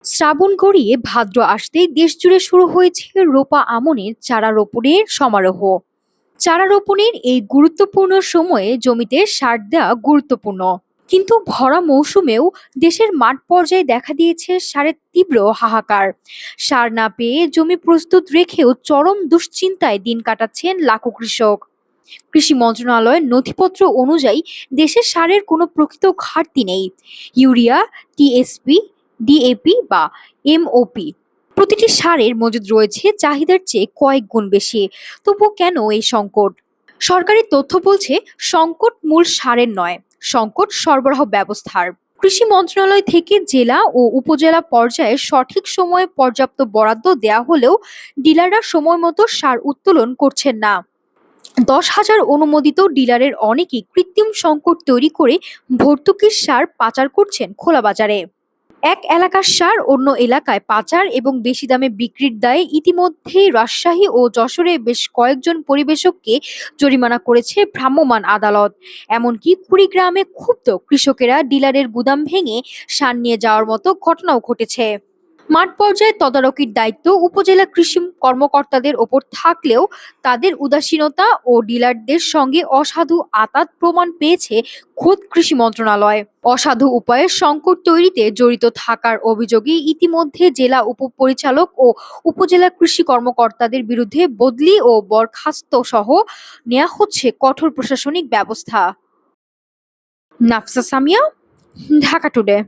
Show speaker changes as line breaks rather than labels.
শ্রাবণ গড়িয়ে ভাদ্র আসতেই দেশজুড়ে শুরু হয়েছে রোপা আমনের চারা রোপণের সমারোহ। চারা রোপণের এই গুরুত্বপূর্ণ সময়ে জমিতে সার দেওয়া গুরুত্বপূর্ণ, কিন্তু ভরা মৌসুমেও দেশের মাঠ পর্যায়ে দেখা দিয়েছে সারের তীব্র হাহাকার। সার না পেয়ে জমি প্রস্তুত রেখেও চরম দুশ্চিন্তায় দিন কাটাচ্ছেন লাখো কৃষক। কৃষি মন্ত্রণালয়ের নথিপত্র অনুযায়ী দেশে সারের কোনো প্রকৃত ঘাটতি নেই। ইউরিয়া, টিএসপি, ডিএপি বা এমওপি প্রতিটি সারের মজুদ রয়েছে চাহিদার চেয়ে কয়েক গুণ বেশি। তবুও কেন এই সংকট? সরকারি তথ্য বলছে সংকট মূল সারের নয়, সংকট সরবরাহ ব্যবস্থার। কৃষি মন্ত্রণালয় থেকে জেলা ও উপজেলা পর্যায়ে সঠিক সময়ে পর্যাপ্ত বরাদ্দ দেয়া হলেও ডিলাররা সময় মতো সার উত্তোলন করছেন না। 10,000 অনুমোদিত ডিলারের অনেকেই কৃত্রিম সংকট তৈরি করে ভর্তুকির সার পাচার করছেন খোলা বাজারে। এক এলাকার সার অন্য এলাকায় পাচার এবং বেশি দামে বিক্রির দায়ে ইতিমধ্যেই রাজশাহী ও যশোরে বেশ কয়েকজন পরিবেশককে জরিমানা করেছে ভ্রাম্যমাণ আদালত। এমনকি কুড়িগ্রামে ক্ষুব্ধ কৃষকেরা ডিলারের গুদাম ভেঙে সার নিয়ে যাওয়ার মতো ঘটনাও ঘটেছে। মাঠ পর্যায়ে তদারকির দায়িত্ব উপজেলা কৃষি কর্মকর্তাদের ওপর থাকলেও তাদের উদাসীনতা ও ডিলারদের সঙ্গে অসাধু আঁতাত প্রমাণ পেয়েছে খোদ কৃষি মন্ত্রণালয়। অসাধু উপায়ে সংকট তৈরিতে জড়িত থাকার অভিযোগে ইতিমধ্যে জেলা উপপরিচালক ও উপজেলা কৃষি কর্মকর্তাদের বিরুদ্ধে বদলি ও বরখাস্ত সহ নেওয়া হচ্ছে কঠোর প্রশাসনিক ব্যবস্থা। নাফসা সামিয়া, ঢাকা টুডে।